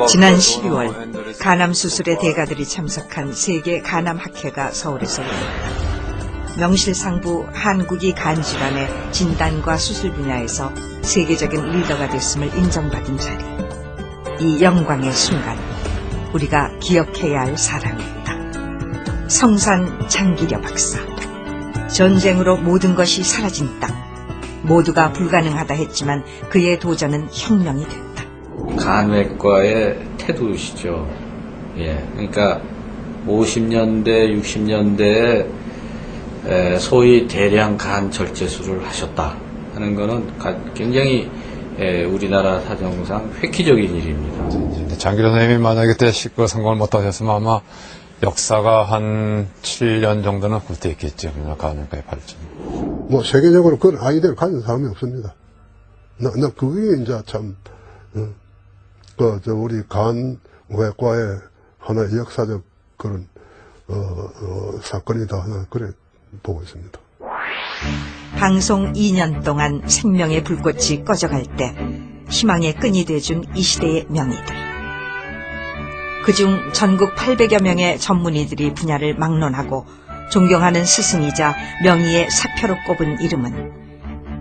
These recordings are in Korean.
지난 12월 간암 수술에 대가들이 참석한 세계 간암학회가 서울에서 열렸다. 명실상부 한국이 간질환의 진단과 수술 분야에서 세계적인 리더가 됐음을 인정받은 자리. 이 영광의 순간, 우리가 기억해야 할 사람이었다. 성산 장기려 박사. 전쟁으로 모든 것이 사라진 땅. 모두가 불가능하다 했지만 그의 도전은 혁명이 됐다. 간외과의 태도시죠. 예, 그러니까 50년대, 60년대에 소위 대량 간 절제술을 하셨다 하는 것은 굉장히 우리나라 사정상 획기적인 일입니다. 장기려 선생님이 만약에 그때 성공을 못하셨으면 아마 역사가 한 7년 정도는 후퇴했겠죠. 간외과의 발전. 뭐 세계적으로 그런 아이디어를 가진 사람이 없습니다. 나 그게 이제 참 우리 간외과의 하나의 역사적 그런 사건이다 하나 그래 보고 있습니다. 방송 2년 동안 생명의 불꽃이 꺼져갈 때 희망의 끈이 돼준 이 시대의 명의들. 그중 전국 800여 명의 전문의들이 분야를 막론하고 존경하는 스승이자 명의의 사표로 꼽은 이름은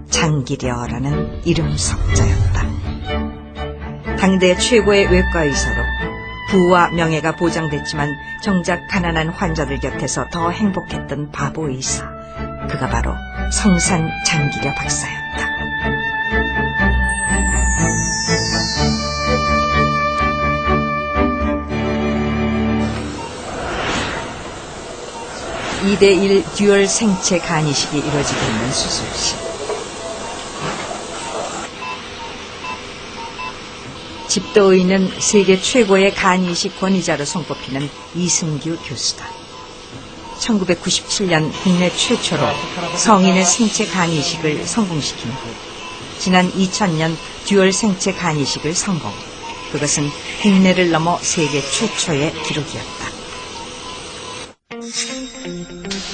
장기려라는 이름 석자였다. 당대 최고의 외과의사로 부와 명예가 보장됐지만 정작 가난한 환자들 곁에서 더 행복했던 바보 의사. 그가 바로 성산 장기려 박사였다. (2:1) 듀얼 생체 간이식이 이루어지고 있는 수술실. 집도의는 세계 최고의 간이식 권위자로 손꼽히는 이승규 교수다. 1997년 국내 최초로 성인의 생체 간이식을 성공시킨 후 지난 2000년 듀얼 생체 간이식을 성공. 그것은 국내를 넘어 세계 최초의 기록이었다.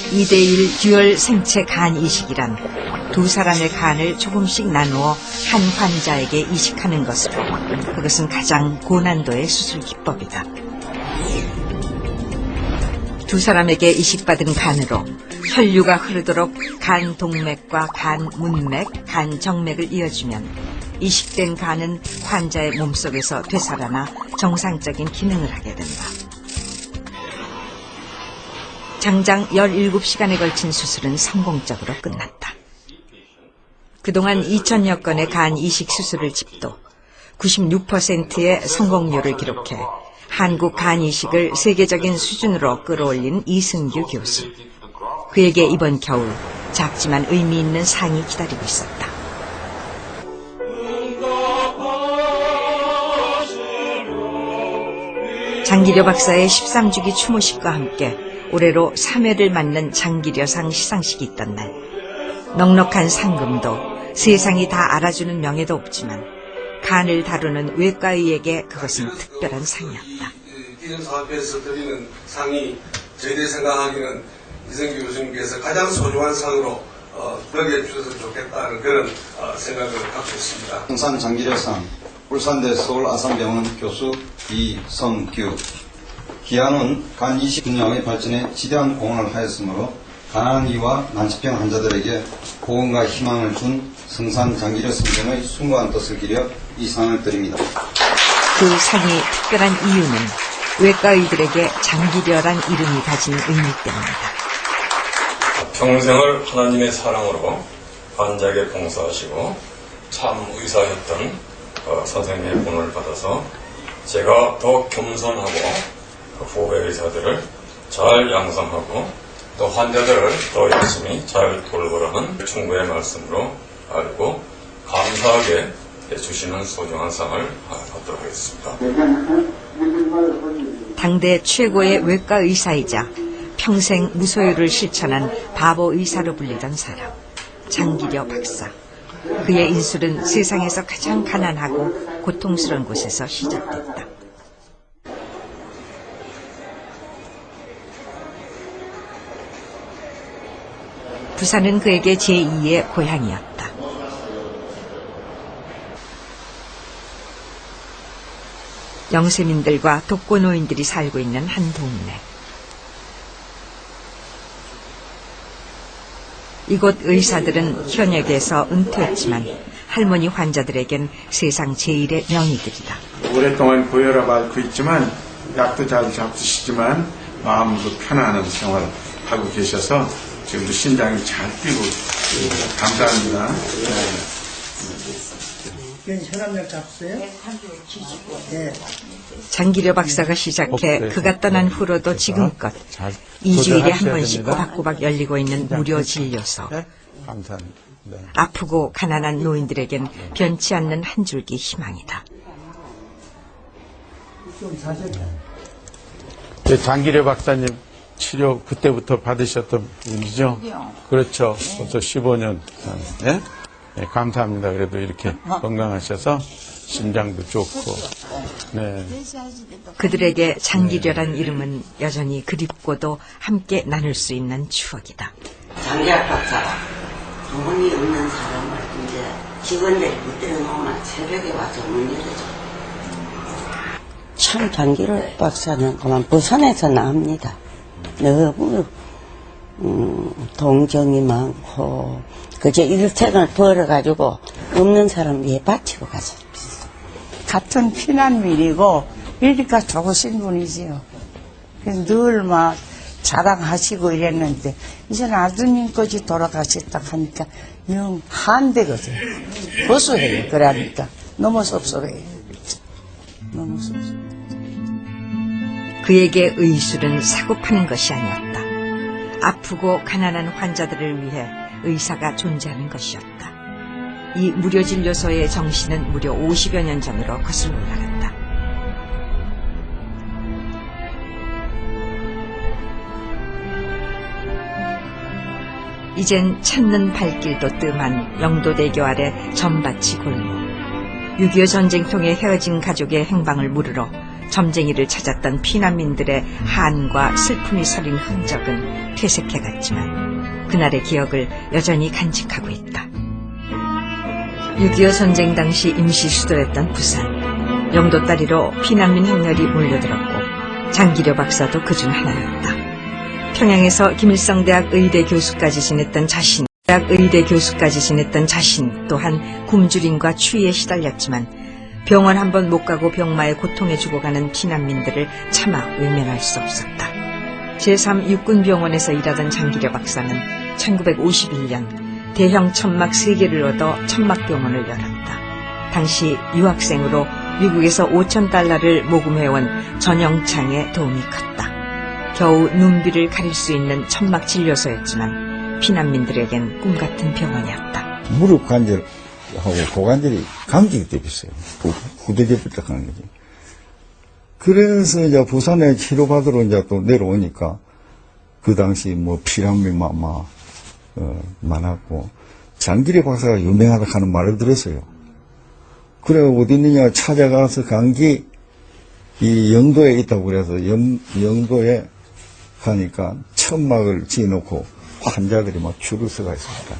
2:1 듀얼 생체 간 이식이란 두 사람의 간을 조금씩 나누어 한 환자에게 이식하는 것으로 그것은 가장 고난도의 수술 기법이다. 두 사람에게 이식받은 간으로 혈류가 흐르도록 간 동맥과 간 문맥, 간 정맥을 이어주면 이식된 간은 환자의 몸속에서 되살아나 정상적인 기능을 하게 된다. 장장 17시간에 걸친 수술은 성공적으로 끝났다. 그동안 2,000여 건의 간 이식 수술을 집도 96%의 성공률을 기록해 한국 간 이식을 세계적인 수준으로 끌어올린 이승규 교수. 그에게 이번 겨울 작지만 의미 있는 상이 기다리고 있었다. 장기려 박사의 13주기 추모식과 함께 올해로 3회를 맞는 장기려상 시상식이 있던 날, 넉넉한 상금도 세상이 다 알아주는 명예도 없지만 간을 다루는 외과의에게 그것은 특별한 상이었다. 기념사업회에서 드리는 상이 저희들이 생각하기는 이승규 교수님께서 가장 소중한 상으로 여겨주셔서 좋겠다는 그런 생각을 갖고 있습니다. 성산 장기려상 울산대 서울아산병원 교수 이성규. 기아는 간 이식 분야의 발전에 지대한 공헌을 하였으므로 가난한 이와 난치병 환자들에게 보험과 희망을 준 성산 장기려 선생의 숭고한 뜻을 기려 이 상을 드립니다. 그 상이 특별한 이유는 외과의들에게 장기려란 이름이 가진 의미 때문이다. 평생을 하나님의 사랑으로 환자에게 봉사하시고 참 의사였던 선생님의 본을 받아서 제가 더 겸손하고 후배 의사들을 잘 양성하고 또 환자들을 더 열심히 잘 돌보라는 충고의 말씀으로 알고 감사하게 주시는 소중한 상을 받도록 하겠습니다. 당대 최고의 외과 의사이자 평생 무소유를 실천한 바보 의사로 불리던 사람, 장기려 박사. 그의 인술은 세상에서 가장 가난하고 고통스러운 곳에서 시작됐다. 부산은 그에게 제2의 고향이었다. 영세민들과 독거노인들이 살고 있는 한 동네. 이곳 의사들은 현역에서 은퇴했지만 할머니 환자들에겐 세상 제일의 명의들이다. 오랫동안 고혈압 앓고 있지만 약도 잘 잡수시지만 마음도 편안한 생활을 하고 계셔서 지금도 심장이 잘 뛰고 감사합니다. 혈압약 잡수요? 네. 장기려 박사가 시작해 그가 떠난 후로도 지금껏 2주일에 한 번씩 꼬박꼬박 열리고 있는 무료 진료소. 감사합니다. 네. 아프고 가난한 노인들에겐 변치 않는 한 줄기 희망이다. 장기려 박사님 치료 그때부터 받으셨던 분이죠? 그렇죠. 벌써 15년. 네? 네, 감사합니다. 그래도 이렇게 건강하셔서 심장도 좋고. 네. 그들에게 장기려란 이름은 여전히 그립고도 함께 나눌 수 있는 추억이다. 장기학 박사가 돈이 없는 사람을 이제 직원들이 그때는 오면 새벽에 와서 문 열어줘. 참 장기학 박사는 그만 부산에서 나옵니다. 너무 동정이 많고 그저 일생을 벌어가지고 없는 사람 위에 바치고 가서 같은 피난민이고 이러니까 좋으신 분이지요. 그래서 늘 막 자랑하시고 이랬는데 이제는 아드님까지 돌아가셨다 하니까 영 한대거든. 버스해요. 그러니까 너무 섭섭해요. 너무 섭섭해요. 그에게 의술은 사고 파는 것이 아니었다. 아프고 가난한 환자들을 위해 의사가 존재하는 것이었다. 이 무료 진료소의 정신은 무려 50여 년 전으로 거슬러 올라간다. 이젠 찾는 발길도 뜸한 영도대교 아래 점밭이 골목. 6.25 전쟁통에 헤어진 가족의 행방을 물으러 점쟁이를 찾았던 피난민들의 한과 슬픔이 서린 흔적은 퇴색해갔지만 그날의 기억을 여전히 간직하고 있다. 6.25 전쟁 당시 임시 수도였던 부산. 영도 따리로 피난민 행렬이 몰려들었고 장기려 박사도 그중 하나였다. 평양에서 김일성대학 의대 교수까지 지냈던 자신 또한 굶주림과 추위에 시달렸지만 병원 한 번 못 가고 병마에 고통에 죽어가는 피난민들을 차마 외면할 수 없었다. 제3육군병원에서 일하던 장기려 박사는 1951년 대형 천막 3개를 얻어 천막병원을 열었다. 당시 유학생으로 미국에서 $5,000를 모금해온 전영창의 도움이 컸다. 겨우 눈비를 가릴 수 있는 천막 진료소였지만 피난민들에겐 꿈같은 병원이었다. 무릎 관절하고 고관절이 감기기 때문에 있어요. 후두개부터 하는 거지. 그래서 이제 부산에 치료받으러 이제 또 내려오니까 그 당시 뭐 피난민 많았고 장기려 박사가 유명하다 하는 말을 들었어요. 그래 어디 있느냐 찾아가서 감기 이 영도에 있다고 그래서 영도에 가니까 천막을 지어놓고 환자들이 막 줄을 서가 있습니다.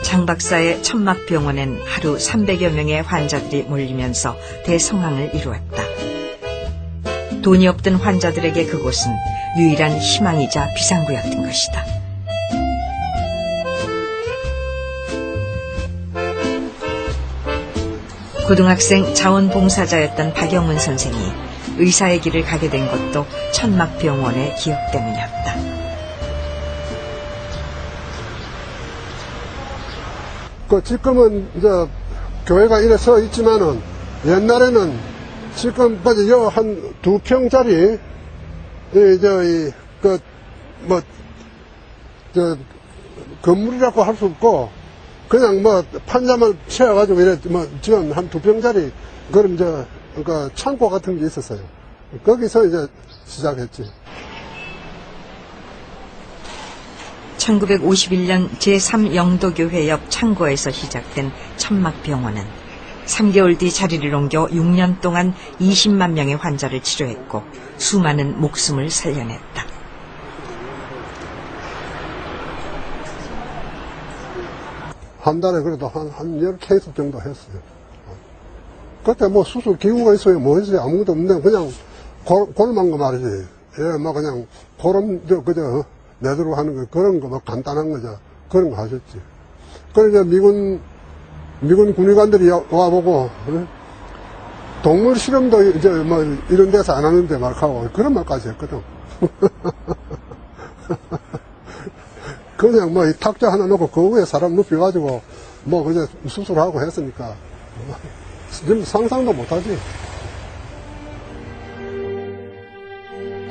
장 박사의 천막병원엔 하루 300여 명의 환자들이 몰리면서 대성황을 이루었다. 돈이 없던 환자들에게 그곳은 유일한 희망이자 비상구였던 것이다. 고등학생 자원봉사자였던 박영은 선생이 의사의 길을 가게 된 것도 천막병원의 기억 때문이었다. 지금은 이제 교회가 이래 서 있지만은 옛날에는 지금 한 2평짜리 건물이라고 할 수 없고 그냥 판자만 채워가지고 이래 지금 한 2평짜리 그럼 그러니까 창고 같은 게 있었어요. 거기서 이제 시작했지. 1951년 제3영도교회 옆 창고에서 시작된 천막병원은 3개월 뒤 자리를 옮겨 6년 동안 20만 명의 환자를 치료했고 수많은 목숨을 살려냈다. 한 달에 그래도 한 10케이스 정도 했어요. 그때 뭐 수술 기구가 있어요, 뭐 있어요, 아무것도 없는데, 그냥 골만 거 말이지. 예, 뭐 그냥 고름, 그저, 내도록 하는 거, 그런 거, 뭐 간단한 거죠. 그런 거 하셨지. 그래, 이제 미군 군의관들이 와보고, 그래? 동물 실험도 이제 뭐 이런 데서 안 하는데 말하고, 그런 말까지 했거든. 그냥 뭐 이 탁자 하나 놓고 그 위에 사람 눕혀가지고, 뭐 그냥 수술하고 했으니까. 지금 상상도 못하지.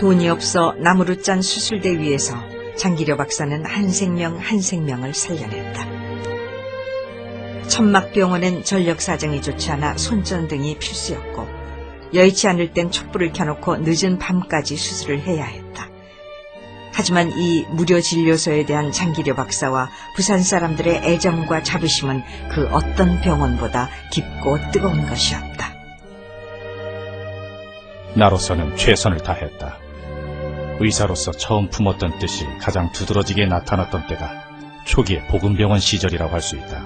돈이 없어 나무로 짠 수술대 위에서 장기려 박사는 한 생명 한 생명을 살려냈다. 천막병원엔 전력 사정이 좋지 않아 손전등이 필수였고 여의치 않을 땐 촛불을 켜놓고 늦은 밤까지 수술을 해야 했다. 하지만 이 무료 진료소에 대한 장기려 박사와 부산 사람들의 애정과 자부심은 그 어떤 병원보다 깊고 뜨거운 것이었다. 나로서는 최선을 다했다. 의사로서 처음 품었던 뜻이 가장 두드러지게 나타났던 때가 초기의 복음병원 시절이라고 할 수 있다.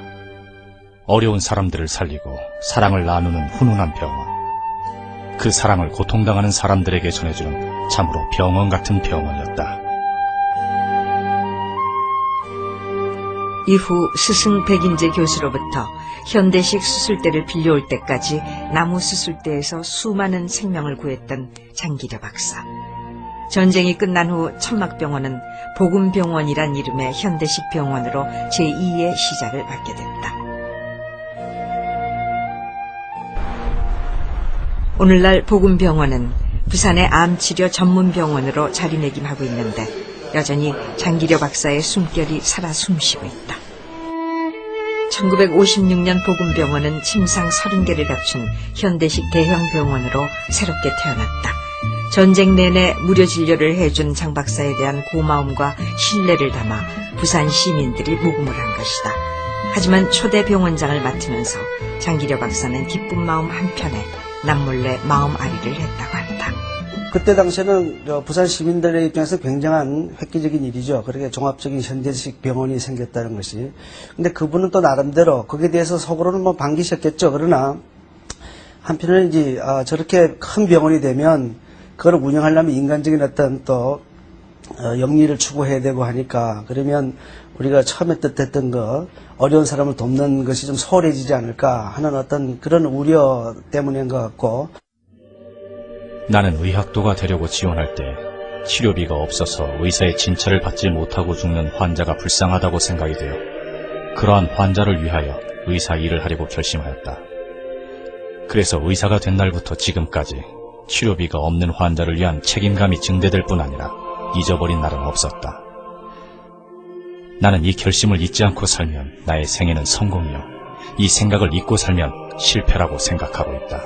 어려운 사람들을 살리고 사랑을 나누는 훈훈한 병원. 그 사랑을 고통당하는 사람들에게 전해주는 참으로 병원 같은 병원이었다. 이후 스승 백인재 교수로부터 현대식 수술대를 빌려올 때까지 나무 수술대에서 수많은 생명을 구했던 장기려 박사. 전쟁이 끝난 후 천막병원은 복음병원이란 이름의 현대식 병원으로 제2의 시작을 받게 됐다. 오늘날 복음병원은 부산의 암치료 전문병원으로 자리매김하고 있는데 여전히 장기려 박사의 숨결이 살아 숨쉬고 있다. 1956년 복음병원은 침상 30개를 갖춘 현대식 대형병원으로 새롭게 태어났다. 전쟁 내내 무료 진료를 해준 장 박사에 대한 고마움과 신뢰를 담아 부산 시민들이 모금을 한 것이다. 하지만 초대 병원장을 맡으면서 장기려 박사는 기쁜 마음 한편에 남몰래 마음 아리를 했다고 한다. 그때 당시에는 부산 시민들의 입장에서 굉장한 획기적인 일이죠. 그렇게 종합적인 현대식 병원이 생겼다는 것이. 근데 그분은 또 나름대로 거기에 대해서 속으로는 뭐 반기셨겠죠. 그러나 한편으로는 이제 저렇게 큰 병원이 되면 그걸 운영하려면 인간적인 어떤 또 영리를 추구해야 되고 하니까 그러면 우리가 처음에 뜻했던 거 어려운 사람을 돕는 것이 좀 소홀해지지 않을까 하는 어떤 그런 우려 때문인 것 같고. 나는 의학도가 되려고 지원할 때 치료비가 없어서 의사의 진찰을 받지 못하고 죽는 환자가 불쌍하다고 생각이 되어 그러한 환자를 위하여 의사 일을 하려고 결심하였다. 그래서 의사가 된 날부터 지금까지 치료비가 없는 환자를 위한 책임감이 증대될 뿐 아니라 잊어버린 날은 없었다. 나는 이 결심을 잊지 않고 살면 나의 생애는 성공이요, 이 생각을 잊고 살면 실패라고 생각하고 있다.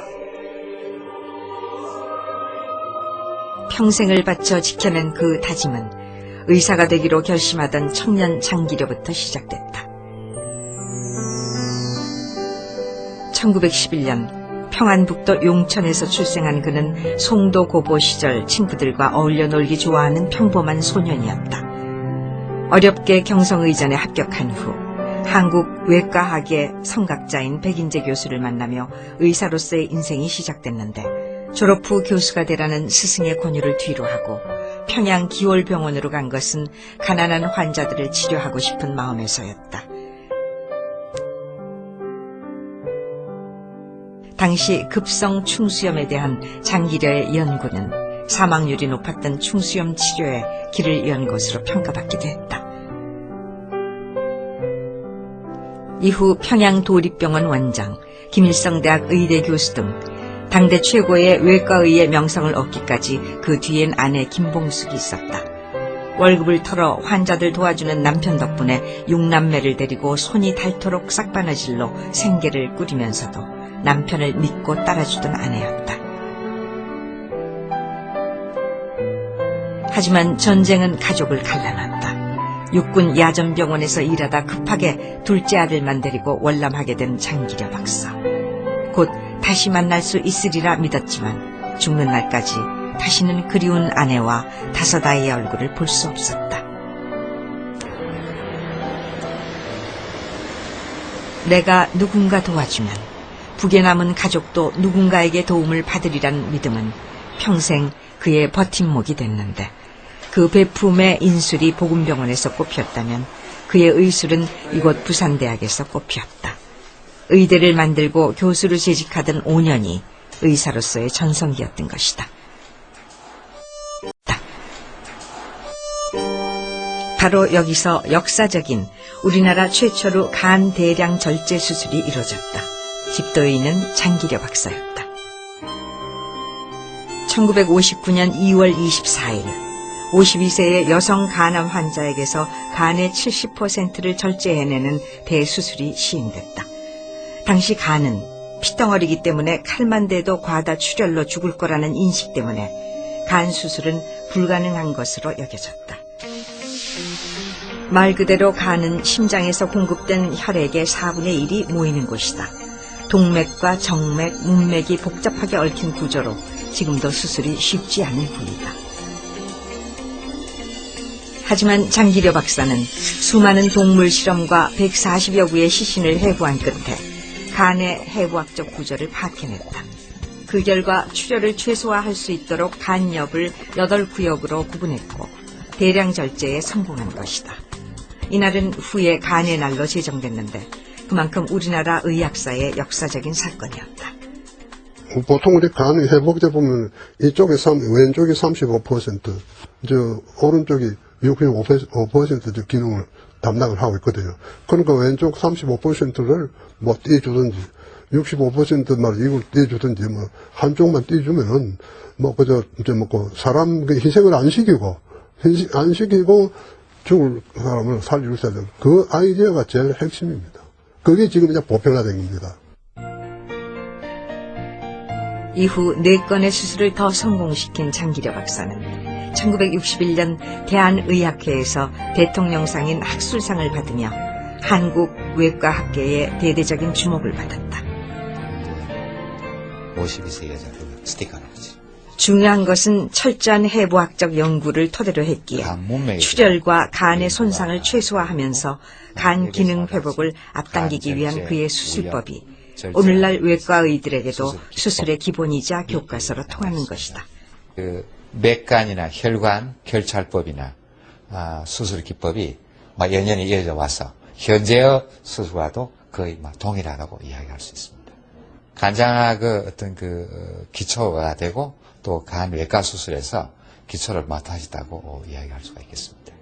평생을 바쳐 지켜낸 그 다짐은 의사가 되기로 결심하던 청년 장기려부터 시작됐다. 1911년 평안북도 용천에서 출생한 그는 송도 고보 시절 친구들과 어울려 놀기 좋아하는 평범한 소년이었다. 어렵게 경성의전에 합격한 후 한국 외과학의 성각자인 백인재 교수를 만나며 의사로서의 인생이 시작됐는데 졸업 후 교수가 되라는 스승의 권유를 뒤로하고 평양 기월병원으로 간 것은 가난한 환자들을 치료하고 싶은 마음에서였다. 당시 급성 충수염에 대한 장기려의 연구는 사망률이 높았던 충수염 치료에 길을 연 것으로 평가받기도 했다. 이후 평양도립병원 원장, 김일성대학 의대 교수 등 당대 최고의 외과의의 명성을 얻기까지 그 뒤엔 아내 김봉숙이 있었다. 월급을 털어 환자들 도와주는 남편 덕분에 6남매를 데리고 손이 닳도록 싹바느질로 생계를 꾸리면서도 남편을 믿고 따라주던 아내였다. 하지만 전쟁은 가족을 갈라놨다. 육군 야전병원에서 일하다 급하게 둘째 아들만 데리고 월남하게 된 장기려 박사. 곧 다시 만날 수 있으리라 믿었지만 죽는 날까지 다시는 그리운 아내와 5아이의 얼굴을 볼 수 없었다. 내가 누군가 도와주면 북에 남은 가족도 누군가에게 도움을 받으리란 믿음은 평생 그의 버팀목이 됐는데 그 베품의 인술이 보금병원에서 꼽혔다면 그의 의술은 이곳 부산대학에서 꼽혔다. 의대를 만들고 교수로 재직하던 5년이 의사로서의 전성기였던 것이다. 바로 여기서 역사적인 우리나라 최초로 간 대량 절제 수술이 이루어졌다. 집도인은 장기려 박사였다. 1959년 2월 24일 52세의 여성 간암 환자에게서 간의 70%를 절제해내는 대수술이 시행됐다. 당시 간은 피덩어리이기 때문에 칼만 대도 과다 출혈로 죽을 거라는 인식 때문에 간 수술은 불가능한 것으로 여겨졌다. 말 그대로 간은 심장에서 공급된 혈액의 4분의 1이 모이는 곳이다. 동맥과 정맥, 문맥이 복잡하게 얽힌 구조로 지금도 수술이 쉽지 않은 부위다. 하지만 장기려 박사는 수많은 동물 실험과 140여 구의 시신을 해부한 끝에 간의 해부학적 구조를 파악해냈다. 그 결과 출혈을 최소화할 수 있도록 간엽을 8구역으로 구분했고 대량 절제에 성공한 것이다. 이날은 후에 간의 날로 제정됐는데 그만큼 우리나라 의학사의 역사적인 사건이었다. 보통 우리 간 회복제 보면 이쪽에 왼쪽이 35%, 오른쪽이 65% 기능을 담당을 하고 있거든요. 그러니까 왼쪽 35%를 뭐 떼주든지 65%만 이걸 떼주든지 뭐 한쪽만 떼주면은 사람 희생을 안 시키고 죽을 사람을 살릴 수 있는 그 아이디어가 제일 핵심입니다. 그게 지금 이제 보편화된 겁니다. 이후 4건의 수술을 더 성공시킨 장기려 박사는 1961년 대한의학회에서 대통령상인 학술상을 받으며 한국 외과학계의 대대적인 주목을 받았다. 52세 여자 스티커는 거지. 중요한 것은 철저한 해부학적 연구를 토대로 했기에 출혈과 간의 손상을 최소화하면서 간 기능 회복을 앞당기기 위한 그의 수술법이 오늘날 외과의들에게도 수술의 기본이자 교과서로 통하는 것이다. 맥간이나 혈관 결찰법이나 수술 기법이 연연히 이어져 와서 현재의 수술과도 거의 동일하다고 이야기할 수 있습니다. 간장학의 어떤 기초가 되고 또 간 외과 수술에서 기초를 맡아하셨다고 이야기할 수가 있겠습니다.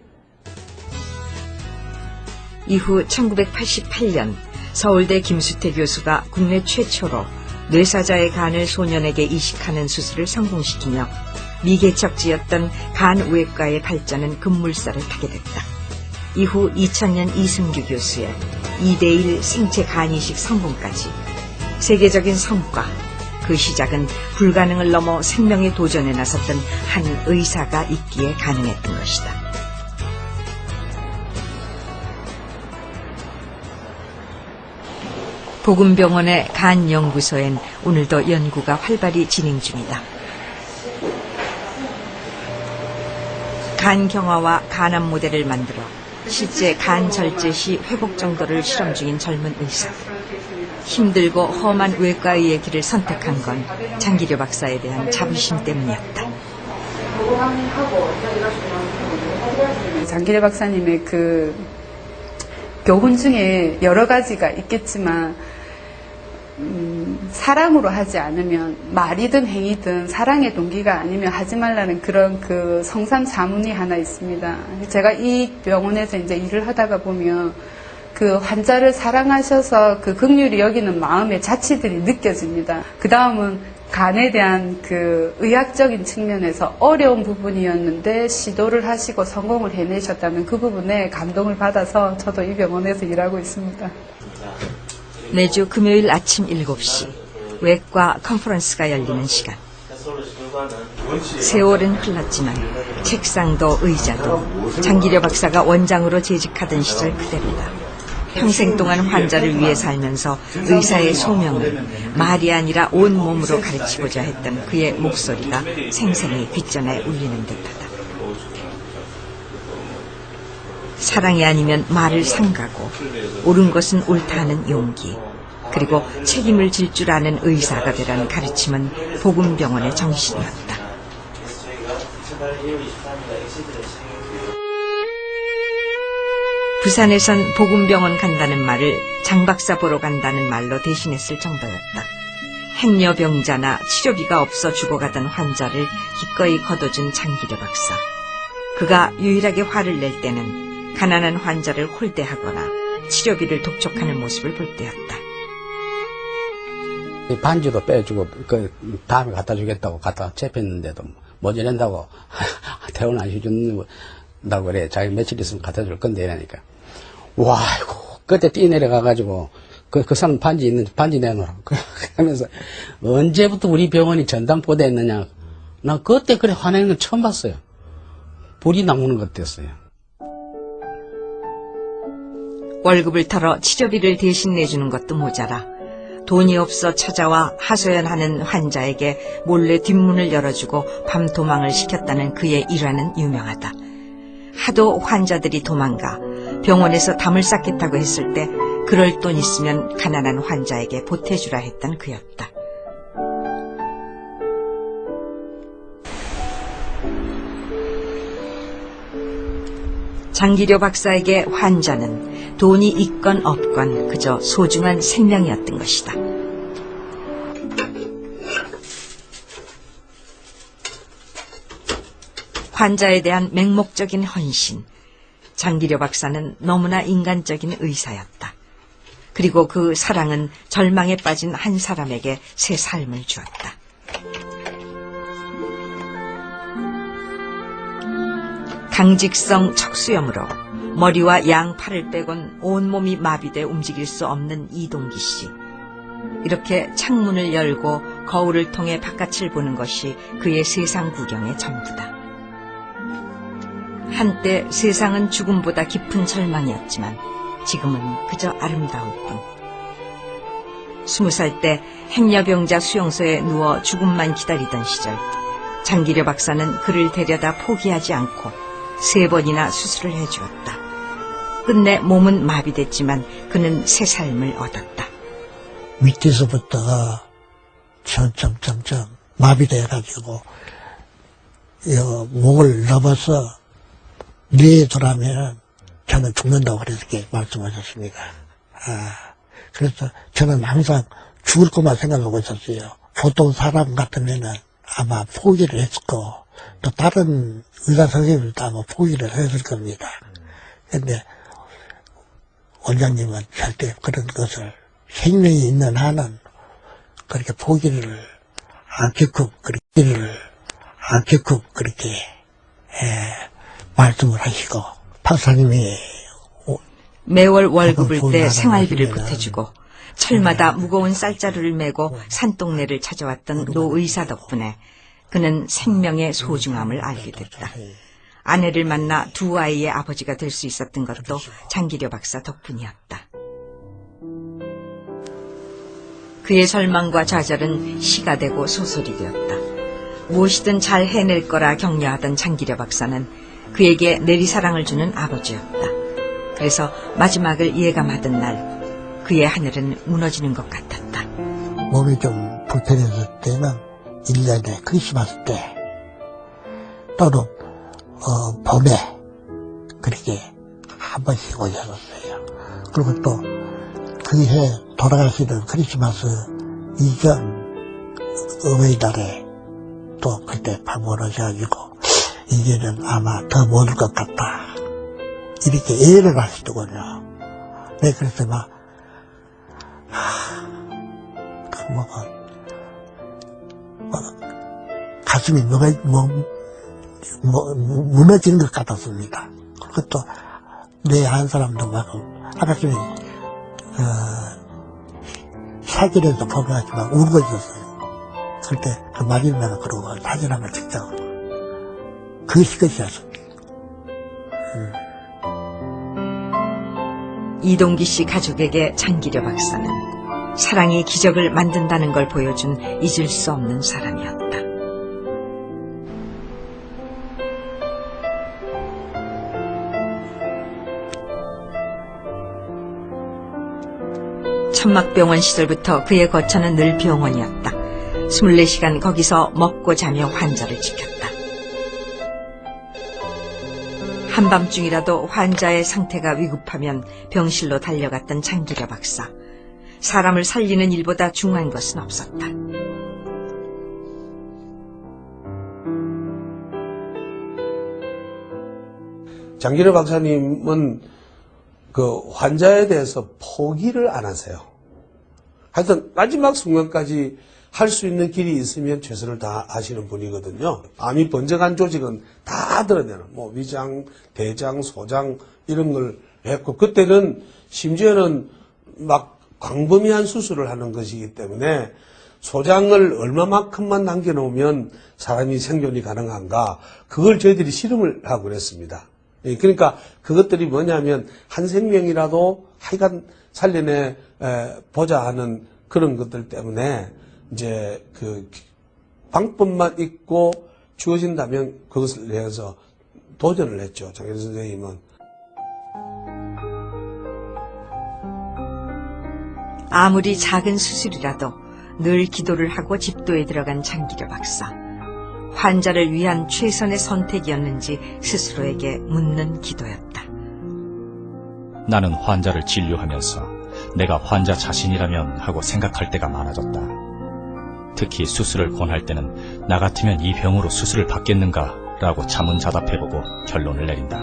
이후 1988년 서울대 김수태 교수가 국내 최초로 뇌사자의 간을 소년에게 이식하는 수술을 성공시키며 미개척지였던 간 외과의 발전은 급물살을 타게 됐다. 이후 2000년 이승규 교수의 2:1 생체 간 이식 성공까지 세계적인 성과, 그 시작은 불가능을 넘어 생명의 도전에 나섰던 한 의사가 있기에 가능했던 것이다. 보금병원의 간연구소엔 오늘도 연구가 활발히 진행 중이다. 간경화와 간암 모델을 만들어 실제 간 절제 시 회복 정도를 실험 중인 젊은 의사들. 힘들고 험한 외과의의 길을 선택한 건 장기려 박사에 대한 자부심 때문이었다. 장기려 박사님의 그 교훈 중에 여러 가지가 있겠지만 사랑으로 하지 않으면 말이든 행위든 사랑의 동기가 아니면 하지 말라는 그런 그 성삼 자문이 하나 있습니다. 제가 이 병원에서 이제 일을 하다가 보면 그 환자를 사랑하셔서 그 긍휼히 여기는 마음의 자취들이 느껴집니다. 그 다음은 간에 대한 그 의학적인 측면에서 어려운 부분이었는데 시도를 하시고 성공을 해내셨다는 그 부분에 감동을 받아서 저도 이 병원에서 일하고 있습니다. 매주 금요일 아침 7시 외과 컨퍼런스가 열리는 시간. 세월은 흘렀지만 책상도 의자도 장기려 박사가 원장으로 재직하던 시절 그대로다. 평생 동안 환자를 위해 살면서 의사의 소명을 말이 아니라 온몸으로 가르치고자 했던 그의 목소리가 생생히 귓전에 울리는 듯하다. 사랑이 아니면 말을 삼가고 옳은 것은 옳다 하는 용기. 그리고 책임을 질 줄 아는 의사가 되라는 가르침은 복음병원의 정신이었다. 부산에선 복음병원 간다는 말을 장박사 보러 간다는 말로 대신했을 정도였다. 행여병자나 치료비가 없어 죽어가던 환자를 기꺼이 거둬준 장기려 박사. 그가 유일하게 화를 낼 때는 가난한 환자를 홀대하거나 치료비를 독촉하는 모습을 볼 때였다. 반지도 빼주고 다음에 갖다 주겠다고 갖다 채폈는데도 모자란다고 퇴원 안 해준다고 그래. 자기 며칠 있으면 갖다 줄 건데 이러니까 와 아이고 그때 뛰내려가가지고 그 사람 반지 내놓으라고 그러면서 언제부터 우리 병원이 전담포대 했느냐. 나 그때 그래 화내는 걸 처음 봤어요. 불이 나오는 것 같았어요. 월급을 털어 치료비를 대신 내주는 것도 모자라 돈이 없어 찾아와 하소연하는 환자에게 몰래 뒷문을 열어주고 밤도망을 시켰다는 그의 일화는 유명하다. 하도 환자들이 도망가 병원에서 담을 쌓겠다고 했을 때 그럴 돈 있으면 가난한 환자에게 보태주라 했던 그였다. 장기려 박사에게 환자는 돈이 있건 없건 그저 소중한 생명이었던 것이다. 환자에 대한 맹목적인 헌신. 장기려 박사는 너무나 인간적인 의사였다. 그리고 그 사랑은 절망에 빠진 한 사람에게 새 삶을 주었다. 강직성 척수염으로 머리와 양팔을 빼곤 온몸이 마비돼 움직일 수 없는 이동기 씨. 이렇게 창문을 열고 거울을 통해 바깥을 보는 것이 그의 세상 구경의 전부다. 한때 세상은 죽음보다 깊은 절망이었지만 지금은 그저 아름다울 뿐. 20살 때 행여병자 수용소에 누워 죽음만 기다리던 시절 장기려 박사는 그를 데려다 포기하지 않고 3번이나 수술을 해주었다. 끝내 몸은 마비됐지만 그는 새 삶을 얻었다. 밑에서부터가 점점점점 마비돼가지고 목을 넘어서 내더라면 저는 죽는다고 그렇게 말씀하셨습니다. 그래서 저는 항상 죽을 것만 생각하고 있었어요. 보통 사람 같으면은 아마 포기를 했을 거, 또 다른 의사 선생님들도 아마 포기를 했을 겁니다. 근데 원장님은 절대 그런 것을 생명이 있는 한은 그렇게 포기를 않게끔 그렇게 말씀을 하시고 박사님이 매월 월급을 떼 생활비를 보태주고 철마다 무거운 쌀자루를 메고 산동네를 찾아왔던 노 의사 덕분에 그는 생명의 소중함을 알게 됐다. 아내를 만나 2 아이의 아버지가 될 수 있었던 것도 장기려 박사 덕분이었다. 그의 절망과 좌절은 시가 되고 소설이 되었다. 무엇이든 잘 해낼 거라 격려하던 장기려 박사는 그에게 내리사랑을 주는 아버지였다. 그래서 마지막을 예감하던 날 그의 하늘은 무너지는 것 같았다. 몸이 좀 불편했을 때는 1년에 크리스마스 때 또는 봄에 그렇게 한 번씩 오셨었어요. 그리고 또 그 해 돌아가시는 크리스마스 이전 어버이날에 또 그때 방문하셔가지고 이제는 아마 더 못 올 것 같다 이렇게 예를 하시더군요. 네, 그래서 막 가슴이 무너지는 것 같았습니다. 그리고 또 내 한 사람도 막 아가씨는 사진에서 보면서 막 울고 있었어요. 그때 그 마지막에 그러고 사진 한번 찍자고. 그것이 끝이었습니다. 이동기 씨 가족에게 장기려 박사는 사랑이 기적을 만든다는 걸 보여준 잊을 수 없는 사람이었다. 천막병원 시절부터 그의 거처는 늘 병원이었다. 24시간 거기서 먹고 자며 환자를 지켰다. 한밤중이라도 환자의 상태가 위급하면 병실로 달려갔던 장기려 박사. 사람을 살리는 일보다 중요한 것은 없었다. 장기려 박사님은 그 환자에 대해서 포기를 안 하세요. 하여튼 마지막 순간까지 할 수 있는 길이 있으면 최선을 다하시는 분이거든요. 암이 번져간 조직은 다 드러내는 위장, 대장, 소장 이런 걸 했고, 그때는 심지어는 막 광범위한 수술을 하는 것이기 때문에 소장을 얼마만큼만 남겨놓으면 사람이 생존이 가능한가, 그걸 저희들이 실험을 하고 그랬습니다. 그러니까 그것들이 뭐냐면 한 생명이라도 하여간 살려내 보자 하는 그런 것들 때문에 이제 그 방법만 있고 주어진다면 그것을 위해서 도전을 했죠. 장기려 선생님은. 아무리 작은 수술이라도 늘 기도를 하고 집도에 들어간 장기려 박사. 환자를 위한 최선의 선택이었는지 스스로에게 묻는 기도였다. 나는 환자를 진료하면서 내가 환자 자신이라면 하고 생각할 때가 많아졌다. 특히 수술을 권할 때는 나 같으면 이 병으로 수술을 받겠는가 라고 자문자답해보고 결론을 내린다.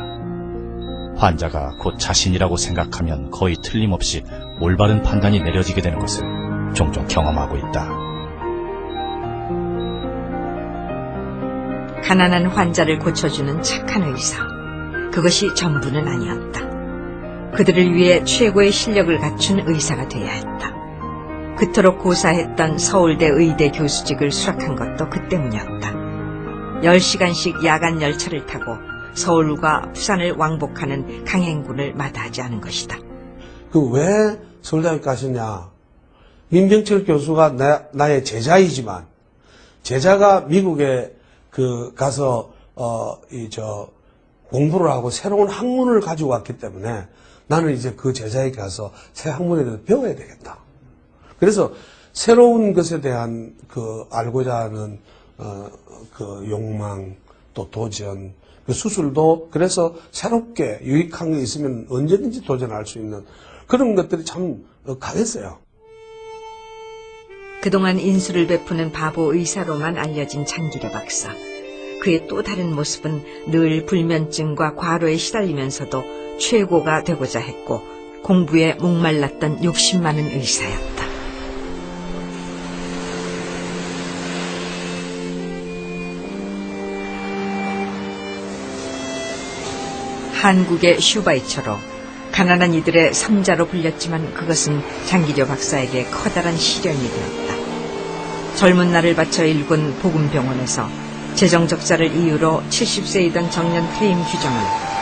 환자가 곧 자신이라고 생각하면 거의 틀림없이 올바른 판단이 내려지게 되는 것을 종종 경험하고 있다. 가난한 환자를 고쳐주는 착한 의사. 그것이 전부는 아니었다. 그들을 위해 최고의 실력을 갖춘 의사가 돼야 했다. 그토록 고사했던 서울대 의대 교수직을 수락한 것도 그 때문이었다. 10시간씩 야간 열차를 타고 서울과 부산을 왕복하는 강행군을 마다하지 않은 것이다. 왜 서울대학교 가셨냐? 민병철 교수가 나의 제자이지만, 제자가 미국에 가서 공부를 하고 새로운 학문을 가지고 왔기 때문에 나는 이제 그 제자에게 가서 새 학문에 대해서 배워야 되겠다. 그래서 새로운 것에 대한 알고자 하는 욕망, 또 도전, 수술도 그래서 새롭게 유익한 게 있으면 언제든지 도전할 수 있는 그런 것들이 참 강했어요. 그동안 인수를 베푸는 바보 의사로만 알려진 장기려 박사. 그의 또 다른 모습은 늘 불면증과 과로에 시달리면서도 최고가 되고자 했고 공부에 목말랐던 욕심 많은 의사였다. 한국의 슈바이처로 가난한 이들의 성자로 불렸지만 그것은 장기려 박사에게 커다란 시련이 되었다. 젊은 날을 바쳐 일군 복음병원에서 재정적자를 이유로 70세이던 정년 퇴임 규정을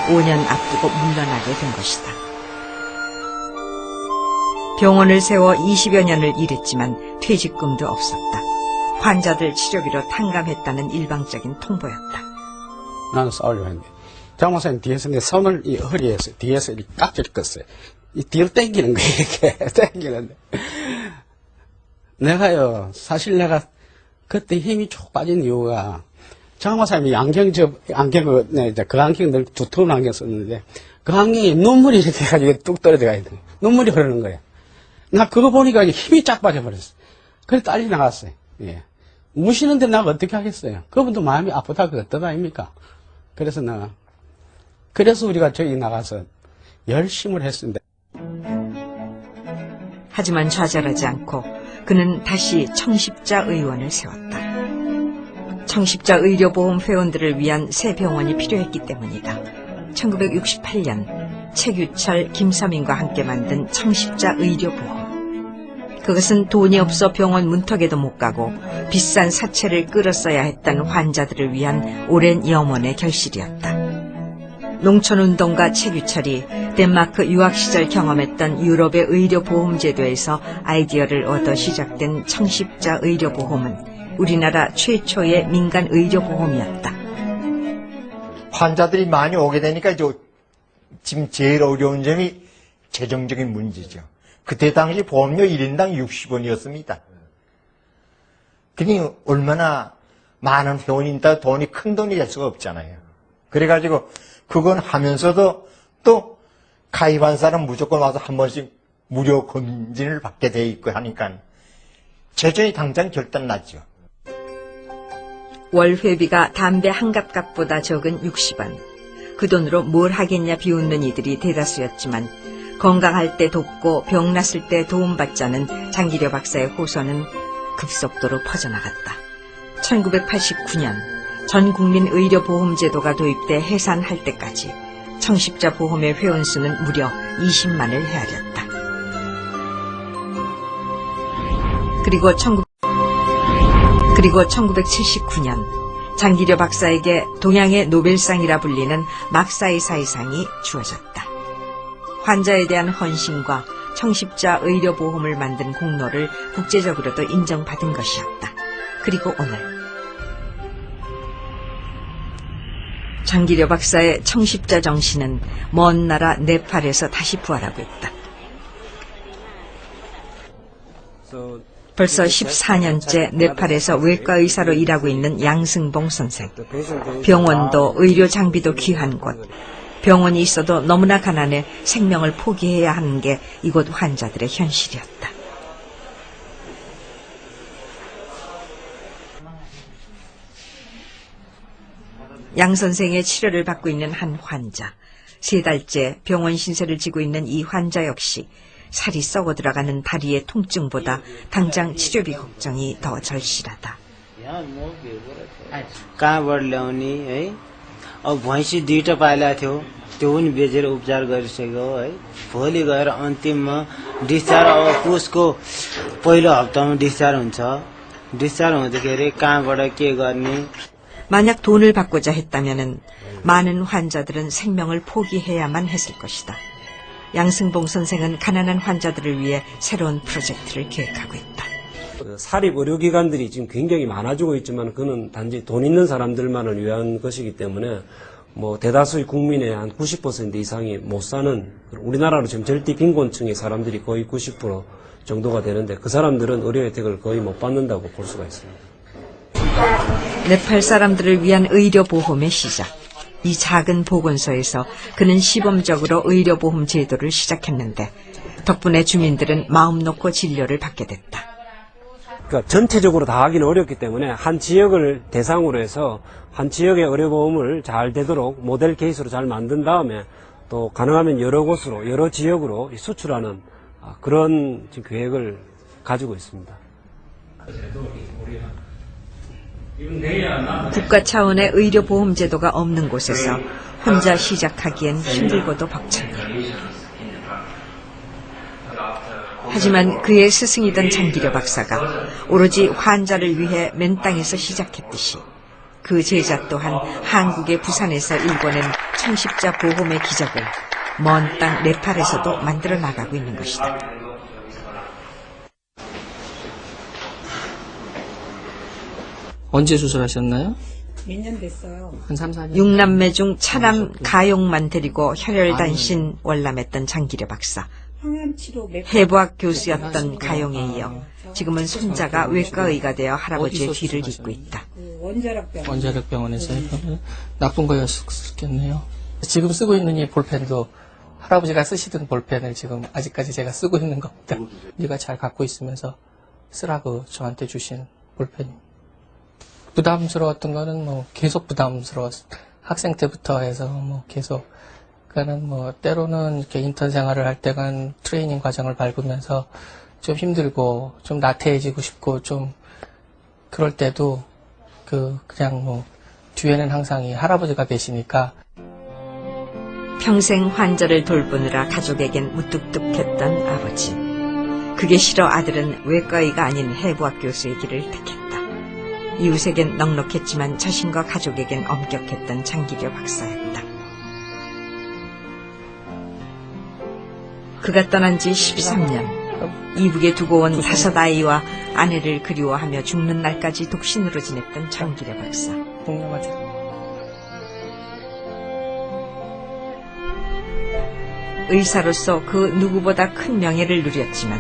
5년 앞두고 물러나게 된 것이다. 병원을 세워 20여 년을 일했지만 퇴직금도 없었다. 환자들 치료비로 탕감했다는 일방적인 통보였다. 나는 싸우려고 했는데 장모사님 뒤에서 내 손을 이 허리에서 뒤에서 이 깍지를 껐어요. 이 뒤로 당기는 거예요. 이렇게 당기는데 내가요 사실 내가 그때 힘이 쭉 빠진 이유가 장모사님이 그 안경을 두꺼운 안경 썼는데 그 안경에 눈물이 이렇게 해가지고 뚝 떨어져가 있는 거예요. 눈물이 흐르는 거예요. 나 그거 보니까 힘이 쫙 빠져버렸어. 그래서 딸이 나갔어요. 예. 우시는데 나가 어떻게 하겠어요. 그분도 마음이 아프다 그 어떤 아닙니까. 그래서 우리가 저기 나가서 열심을 했습니다. 하지만 좌절하지 않고 그는 다시 청십자 의원을 세웠다. 청십자 의료보험 회원들을 위한 새 병원이 필요했기 때문이다. 1968년 최규철, 김서민과 함께 만든 청십자 의료보험. 그것은 돈이 없어 병원 문턱에도 못 가고 비싼 사채를 끌었어야 했던 환자들을 위한 오랜 염원의 결실이었다. 농촌운동가 최규철이 덴마크 유학 시절 경험했던 유럽의 의료보험제도에서 아이디어를 얻어 시작된 청십자 의료보험은 우리나라 최초의 민간 의료보험이었다. 환자들이 많이 오게 되니까 지금 제일 어려운 점이 재정적인 문제죠. 그때 당시 보험료 1인당 60원이었습니다. 그니 얼마나 많은 회원인다 돈이 큰 돈이 될 수가 없잖아요. 그래가지고 그건 하면서도 또 가입한 사람 무조건 와서 한 번씩 무료 검진을 받게 돼 있고 하니까 재정이 당장 결단났죠. 월 회비가 담배 한 갑값보다 적은 60원. 그 돈으로 뭘 하겠냐 비웃는 이들이 대다수였지만 건강할 때 돕고 병 났을 때 도움받자는 장기려 박사의 호소는 급속도로 퍼져나갔다. 1989년 전 국민 의료보험제도가 도입돼 해산할 때까지 청십자 보험의 회원수는 무려 20만을 헤아렸다. 그리고 1979년 장기려 박사에게 동양의 노벨상이라 불리는 막사이사이상이 주어졌다. 환자에 대한 헌신과 청십자 의료보험을 만든 공로를 국제적으로도 인정받은 것이었다. 그리고 오늘 장기려 박사의 청십자 정신은 먼 나라 네팔에서 다시 부활하고 있다. 벌써 14년째 네팔에서 외과 의사로 일하고 있는 양승봉 선생. 병원도 의료 장비도 귀한 곳. 병원이 있어도 너무나 가난해 생명을 포기해야 하는 게 이곳 환자들의 현실이었다. 양 선생의 치료를 받고 있는 한 환자. 3달째 병원 신세를 지고 있는 이 환자 역시 살이 썩어 들어가는 다리의 통증보다 당장 치료비 걱정이 더 절실하다. कहाँबाट ल्याउने है अब भैँसी 2टा पाइला थियो त्यो पनि बेचेर उपचार गरिसक्यो है भोलि गएर अन्तिममा डिस्चार्ज अब पुसको पहिलो हप्तामा डिस्चार्ज हुन्छ डिस्चार्ज हुँदाखेरि कहाँबाट के गर्ने 만약 돈을 받고자 했다면 많은 환자들은 생명을 포기해야만 했을 것이다. 양승봉 선생은 가난한 환자들을 위해 새로운 프로젝트를 계획하고 있다. 사립 의료기관들이 지금 굉장히 많아지고 있지만 그는 단지 돈 있는 사람들만을 위한 것이기 때문에 뭐 대다수의 국민의 한 90% 이상이 못 사는 우리나라로 지금 절대 빈곤층의 사람들이 거의 90% 정도가 되는데 그 사람들은 의료 혜택을 거의 못 받는다고 볼 수가 있습니다. 네팔 사람들을 위한 의료보험의 시작. 이 작은 보건소에서 그는 시범적으로 의료보험 제도를 시작했는데 덕분에 주민들은 마음 놓고 진료를 받게 됐다. 그러니까 전체적으로 다 하기는 어렵기 때문에 한 지역을 대상으로 해서 한 지역의 의료보험을 잘 되도록 모델 케이스로 잘 만든 다음에 또 가능하면 여러 곳으로 여러 지역으로 수출하는 그런 지금 계획을 가지고 있습니다. 국가 차원의 의료보험 제도가 없는 곳에서 혼자 시작하기엔 힘들고도 벅찬다. 하지만 그의 스승이던 장기려 박사가 오로지 환자를 위해 맨 땅에서 시작했듯이 그 제자 또한 한국의 부산에서 일궈낸 청십자 보험의 기적을 먼 땅 네팔에서도 만들어 나가고 있는 것이다. 언제 수술하셨나요? 몇 년 됐어요. 한 3, 4년. 6남매 중 차남 가용만 데리고 혈혈단신 월남했던 장기려 박사. 해부학 교수였던 가용에 이어 지금은 손자가 외과의가 되어 할아버지의 뒤를 잇고 있다. 원자력병원에서 나쁜 거였겠네요. 지금 쓰고 있는 이 볼펜도 할아버지가 쓰시던 볼펜을 지금 아직까지 제가 쓰고 있는 겁니다. 네가 잘 갖고 있으면서 쓰라고 저한테 주신 볼펜입니다. 부담스러웠던 거는 뭐 계속 부담스러웠어. 학생 때부터 해서 뭐 계속 그러니까는 뭐 때로는 이렇게 인턴 생활을 할 때간 트레이닝 과정을 밟으면서 좀 힘들고 좀 나태해지고 싶고 좀 그럴 때도 그냥 뭐 뒤에는 항상 이 할아버지가 계시니까 평생 환자를 돌보느라 가족에겐 무뚝뚝했던 아버지. 그게 싫어 아들은 외과의가 아닌 해부학 교수의 길을 택했다. 이웃에겐 넉넉했지만 자신과 가족에겐 엄격했던 장기려 박사였다. 그가 떠난 지 13년. 이북에 두고 온 5아이와 아내를 그리워하며 죽는 날까지 독신으로 지냈던 장기려 박사. 의사로서 그 누구보다 큰 명예를 누렸지만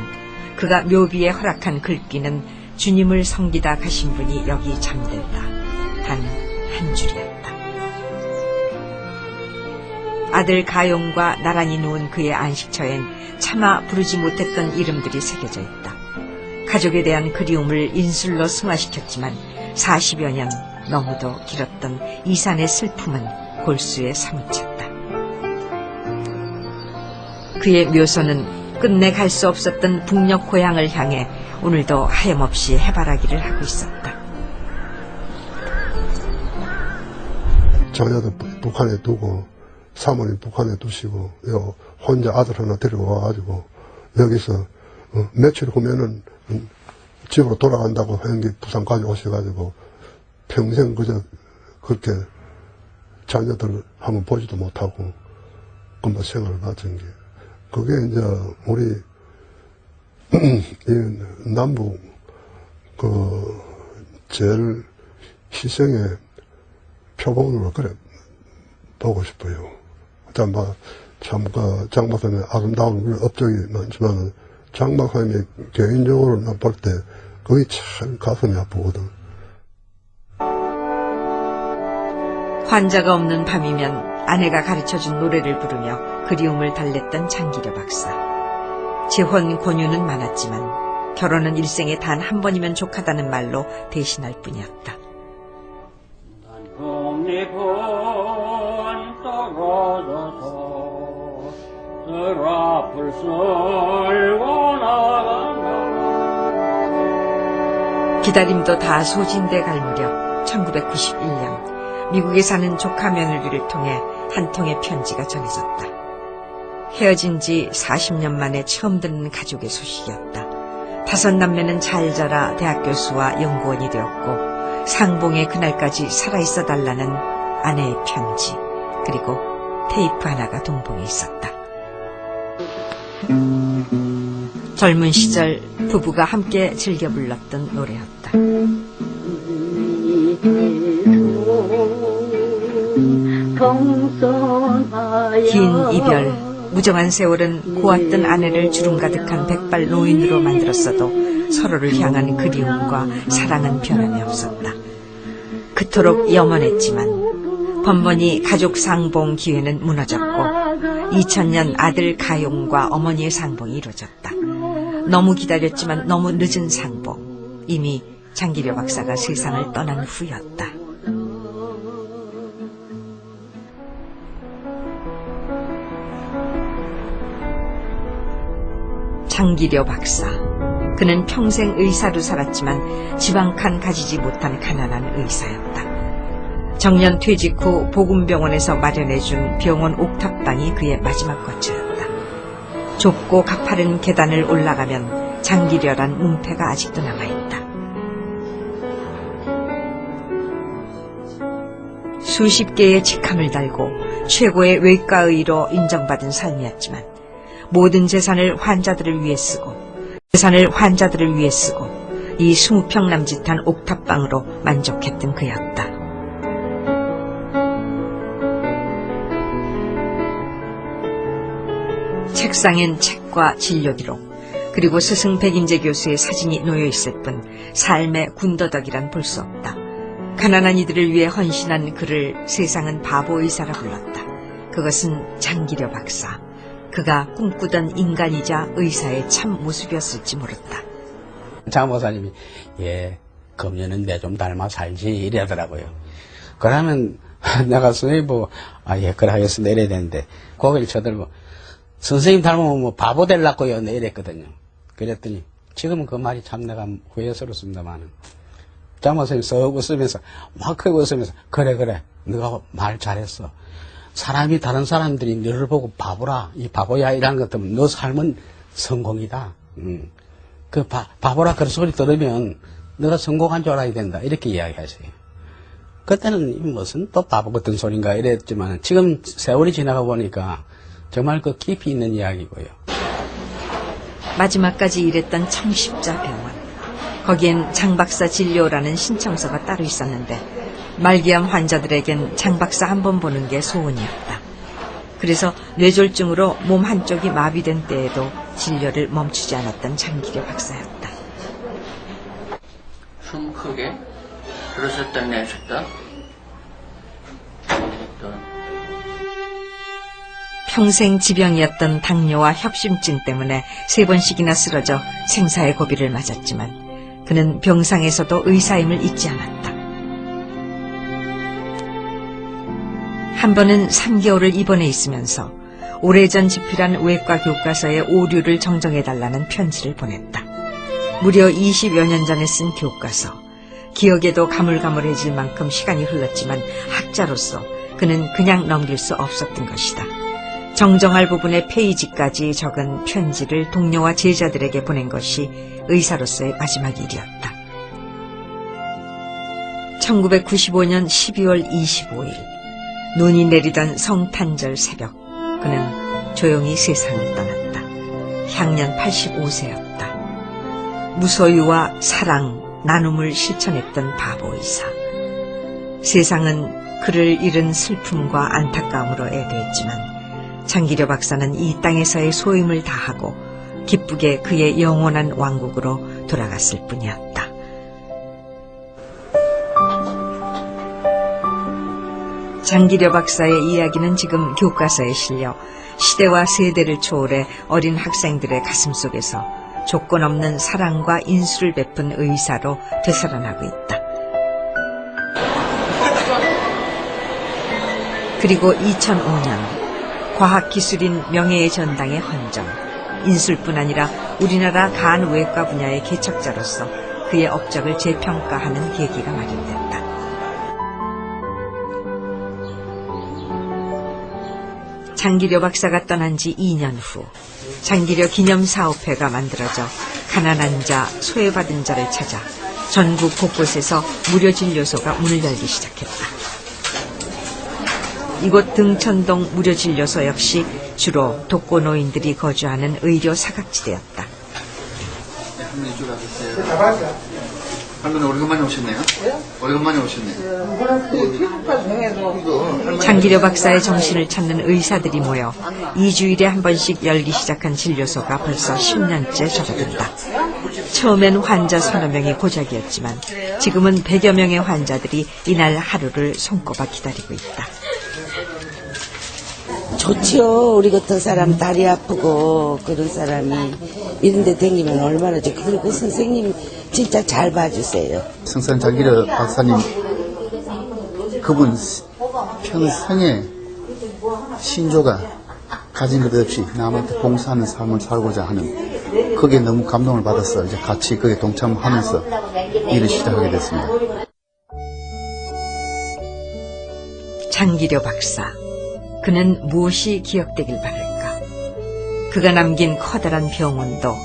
그가 묘비에 허락한 글귀는 주님을 섬기다 가신 분이 여기 잠들다. 단 한 줄이었다. 아들 가용과 나란히 누운 그의 안식처엔 차마 부르지 못했던 이름들이 새겨져 있다. 가족에 대한 그리움을 인술로 승화시켰지만 40여 년 너무도 길었던 이산의 슬픔은 골수에 사무쳤다. 그의 묘소는 끝내 갈 수 없었던 북녘 고향을 향해 오늘도 하염없이 해바라기를 하고 있었다. 자녀도 북한에 두고 사모님 북한에 두시고 혼자 아들 하나 데리고 와가지고 여기서 며칠 후면은 집으로 돌아간다고 했는데 부산까지 오셔가지고 평생 그저 그렇게 자녀들 한번 보지도 못하고 그만 생활을 마친 게 그게 이제 우리 이 남북 그 제일 희생의 표본으로 그래 보고 싶어요. 참 장 박사님의 아름다운 업적이 많지만 장 박사님이 개인적으로 볼 때 그게 참 가슴이 아프거든. 환자가 없는 밤이면 아내가 가르쳐준 노래를 부르며 그리움을 달랬던 장기려 박사. 재혼 권유는 많았지만 결혼은 일생에 단 한 번이면 족하다는 말로 대신할 뿐이었다. 기다림도 다 소진돼 갈 무렵 1991년 미국에 사는 조카 며느리를 통해 한 통의 편지가 전해졌다. 헤어진 지 40년 만에 처음 듣는 가족의 소식이었다. 5남매는 잘 자라 대학 교수와 연구원이 되었고 상봉의 그날까지 살아있어 달라는 아내의 편지 그리고 테이프 하나가 동봉해 있었다. 젊은 시절 부부가 함께 즐겨 불렀던 노래였다. 긴 이별, 무정한 세월은 고왔던 아내를 주름 가득한 백발 노인으로 만들었어도 서로를 향한 그리움과 사랑은 변함이 없었다. 그토록 염원했지만 번번이 가족 상봉 기회는 무너졌고 2000년 아들 가용과 어머니의 상봉이 이루어졌다. 너무 기다렸지만 너무 늦은 상봉. 이미 장기려 박사가 세상을 떠난 후였다. 장기려 박사. 그는 평생 의사로 살았지만 지방칸 가지지 못한 가난한 의사였다. 정년 퇴직 후 보금병원에서 마련해준 병원 옥탑방이 그의 마지막 거처였다. 좁고 가파른 계단을 올라가면 장기려란 문패가 아직도 남아있다. 수십 개의 직함을 달고 최고의 외과의로 인정받은 삶이었지만 모든 재산을 환자들을 위해 쓰고 이 20평 남짓한 옥탑방으로 만족했던 그였다. 책상엔 책과 진료기록 그리고 스승 백인재 교수의 사진이 놓여있을 뿐 삶의 군더더기란 볼 수 없다. 가난한 이들을 위해 헌신한 그를 세상은 바보 의사라 불렀다. 그것은 장기려 박사. 그가 꿈꾸던 인간이자 의사의 참 모습이었을지 모른다. 장 목사님이 금년은 내 좀 닮아 살지 이러더라고요. 그러면 내가 선생님 보고 그래 하겠습니다 이래야 되는데 고개를 쳐들고 선생님 닮으면 뭐 바보 될라고요 이랬거든요. 그랬더니 지금은 그 말이 참 내가 후회스럽습니다만은 장 목사님 썩 웃으면서 막 크게 웃으면서 그래 너가 말 잘했어. 사람이 다른 사람들이 너를 보고 바보라 이 바보야 이라는 것 때문에 너 삶은 성공이다. 그 바보라 그런 소리 들으면 너가 성공한 줄 알아야 된다 이렇게 이야기하세요. 그때는 무슨 또 바보 같은 소린가 이랬지만 지금 세월이 지나가 보니까 정말 그 깊이 있는 이야기고요. 마지막까지 일했던 청십자병원. 거기엔 장박사 진료라는 신청서가 따로 있었는데 말기암 환자들에겐 장박사 한 번 보는 게 소원이었다. 그래서 뇌졸중으로 몸 한쪽이 마비된 때에도 진료를 멈추지 않았던 장기려 박사였다. 숨 크게 들으셨다 내셨다. 평생 지병이었던 당뇨와 협심증 때문에 3번씩이나 쓰러져 생사의 고비를 맞았지만 그는 병상에서도 의사임을 잊지 않았다. 한 번은 3개월을 입원해 있으면서 오래전 집필한 외과 교과서의 오류를 정정해달라는 편지를 보냈다. 무려 20여 년 전에 쓴 교과서. 기억에도 가물가물해질 만큼 시간이 흘렀지만 학자로서 그는 그냥 넘길 수 없었던 것이다. 정정할 부분의 페이지까지 적은 편지를 동료와 제자들에게 보낸 것이 의사로서의 마지막 일이었다. 1995년 12월 25일 눈이 내리던 성탄절 새벽 그는 조용히 세상을 떠났다. 향년 85세였다. 무소유와 사랑, 나눔을 실천했던 바보 의사. 세상은 그를 잃은 슬픔과 안타까움으로 애도했지만 장기려 박사는 이 땅에서의 소임을 다하고 기쁘게 그의 영원한 왕국으로 돌아갔을 뿐이었다. 장기려 박사의 이야기는 지금 교과서에 실려 시대와 세대를 초월해 어린 학생들의 가슴 속에서 조건 없는 사랑과 인수를 베푼 의사로 되살아나고 있다. 그리고 2005년 과학기술인 명예의 전당의 헌정, 인술뿐 아니라 우리나라 간외과 분야의 개척자로서 그의 업적을 재평가하는 계기가 마련됐다. 장기려 박사가 떠난 지 2년 후 장기려 기념사업회가 만들어져 가난한 자, 소외받은 자를 찾아 전국 곳곳에서 무료 진료소가 문을 열기 시작했다. 이곳 등천동 무료진료소 역시 주로 독거노인들이 거주하는 의료 사각지대였다. 할머니 이쪽으로 와주세요. 할머니 오래간만에 오셨네요? 오래간만에 오셨네요. 장기려 박사의 정신을 찾는 의사들이 모여 2주일에 한 번씩 열기 시작한 진료소가 벌써 10년째 접어든다. 처음엔 환자 서너 명이 고작이었지만 지금은 100여 명의 환자들이 이날 하루를 손꼽아 기다리고 있다. 좋지요. 우리 같은 사람 다리 아프고 그런 사람이 이런 데 다니면 얼마나 좋고. 그리고 선생님 진짜 잘 봐주세요. 성산 장기려 박사님 그분 평생에 신조가 가진 것 없이 남한테 봉사하는 삶을 살고자 하는 그게 너무 감동을 받아서 이제 같이 그에 동참하면서 일을 시작하게 됐습니다. 장기려 박사. 그는 무엇이 기억되길 바랄까? 그가 남긴 커다란 병원도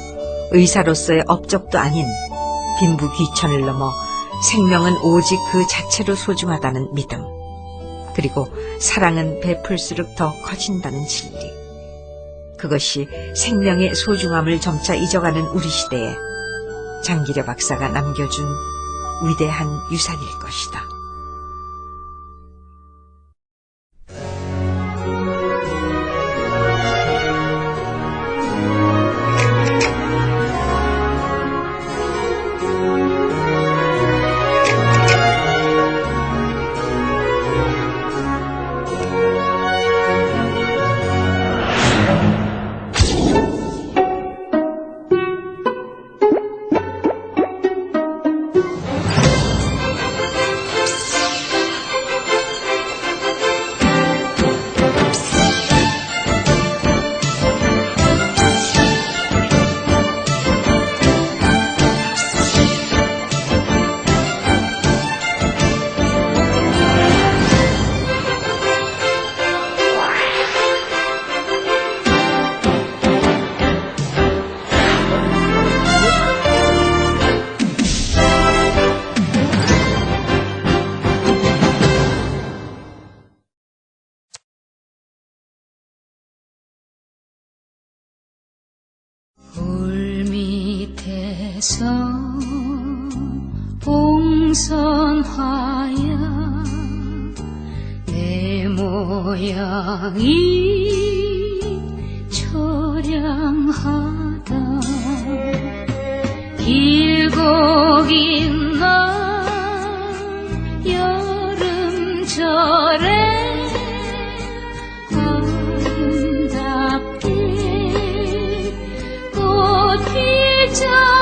의사로서의 업적도 아닌 빈부 귀천을 넘어 생명은 오직 그 자체로 소중하다는 믿음, 그리고 사랑은 베풀수록 더 커진다는 진리. 그것이 생명의 소중함을 점차 잊어가는 우리 시대에 장기려 박사가 남겨준 위대한 유산일 것이다. 물밑에서 봉선화야 내 몸 모양이 처량하다 길고 긴 날 여름철에 아름답게 꽃 피자